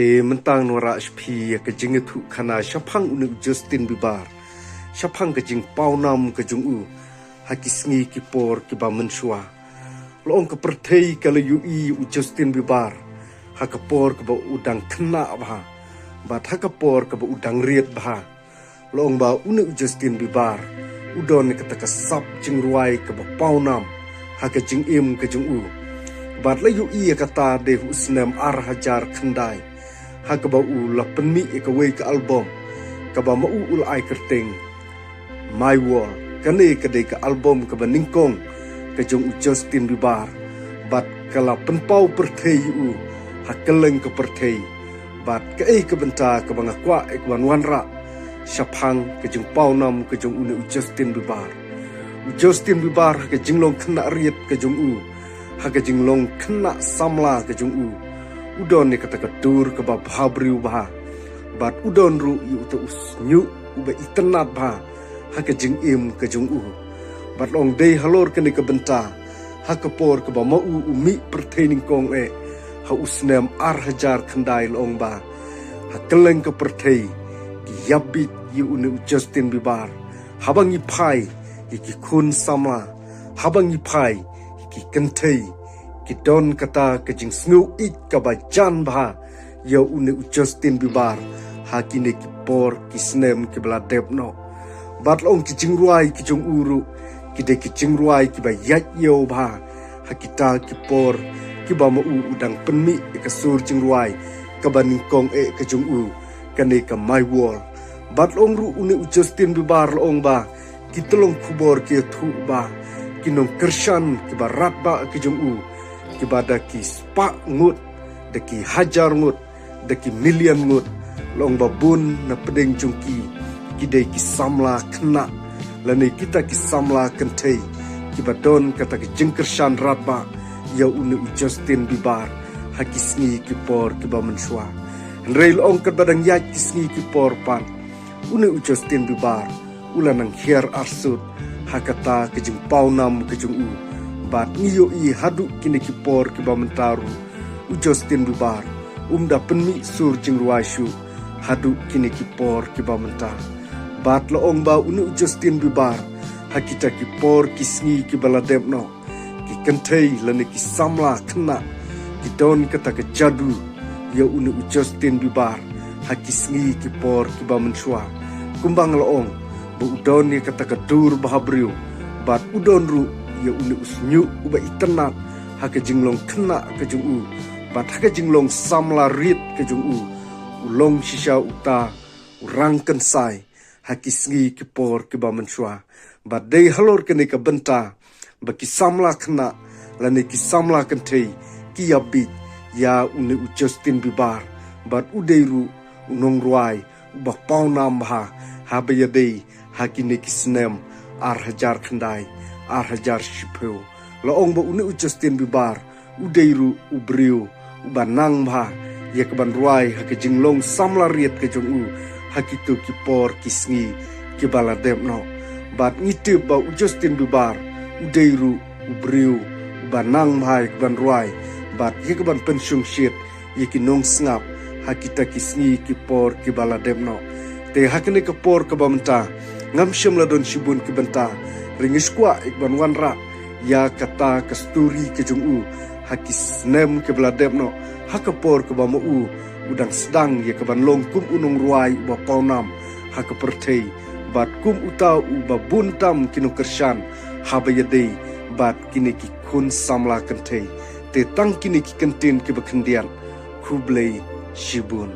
mentang nora shpi ke jingetu khana shapang unu Justin Bieber shapang ke jing paunam ke jungu hakisngi kipor kiba menshua loong ke perthei kala ui u Justin Bieber hakapor ke ba udang kena bah bat hakapor ke ba udang riet bah loong ba unu Justin Bieber udon ne kata kasap jing ruai ke ba paunam haka jing im ke jungu bat la ui kata de usnem ar hajar khandai hakabau la penmi ke wei ke album kaba mau ul ai kerting My World kane ke de ke album ke beningkong ke jong Justin Bieber bat kala penpau perthei u hakeleng ke perthei bat ke ke benta ke bangakwa ek wanra shaphang ke jong paunam ke jong unu Justin Bieber ke jinglong kena riet ke jong u ha ke jinglong kena samla ke jong u udon ni kata kedur ke bab habriu bah bat udon ru yu te usnyu uba itenat bah ha ke jing im ke jung u bat long dei halor ke ni ke benta ha ke por ke ba mau umi pertaining kong ha usnem ar hajar khandai long ba ha keleng ke pertei ki yabit yu unu Justin Bieber habang i phai ki kun sama habang i phai ki kentei Don kata ke jing snu ik ka ba jan ba yo unu Justin Bieber hakine ki por ki snem ki bla debno bat long ki jing ruai ki jong uru ki de ki jing ruai ki ba yat yo ba hakita ki por ki ba ma udang penmi ka sur jing ruai ka ba ningkong ke jong u kane ka My World bat long ru unu Justin Bieber long ba ki tolong kubor ki thu ba ki nong kershan ki ba rat ba ki jong u kibada ki spak ngut deki hajar ngut deki million ngut long babun na pedeng jungki kidai ki samla kena lani kita ki samla kentei kibadon kata ki jengkershan ratba ya unu Justin Bieber hakisngi ki por kiba menshwa nrei long kadang ya kisngi ki por pan unu Justin Bieber ulanang hiar arsut hakata ki jeng paunam ki jung u bat ngiyo i hadu kini kipor kiba mentaru u Justin Bieber umda penmi sur jing ruashu hadu kini kipor kiba mentar bat loong ba unu Justin Bieber hakita kipor kisngi kibala debno ki kentei lane ki samla kena ki don kata ke jadu ya unu Justin Bieber hakisngi kipor kiba menshwa kumbang loong bu udon ni kata ke dur bahabriu bat udon ru ya unu usnyu uba itenat haka jinglong kena ke jung u bat haka jinglong samla rit ke jung u ulong shisha uta urang kensai hakisngi kipor kiba menshwa bat dei halor kene ke benta baki samla kena lane ki samla kentei ki yabi ya unu Justin Bieber bat udeiru unong ruai uba paunam ha habaya dei hakine ki snem ar hajar khandai ar hajar shipeu loong ba unu Justin Bieber udeiru ubriu ubanang bha ye keban ruai hake jinglong samla riet ke jong u hakitu kipor kisngi kibala demno bat ngite ba Justin Bieber udeiru ubriu ubanang bha keban ruai bat ye keban pensyung shit ye kinong snap hakita kisngi kipor kibala demno te hakene kipor kabamta ngamshim ladon shibun kibenta ringis kwa ikban wanra ya kata kasturi ke jung u hakis nem ke blademno hakapor ke bamu u udang sedang ya ke ban long kum unong ruai ba paunam hakapertei bat kum utau u ba buntam kinu kershan habayade bat kini ki kun samla kentei te tang kini ki kentin ke bakendian kublei shibun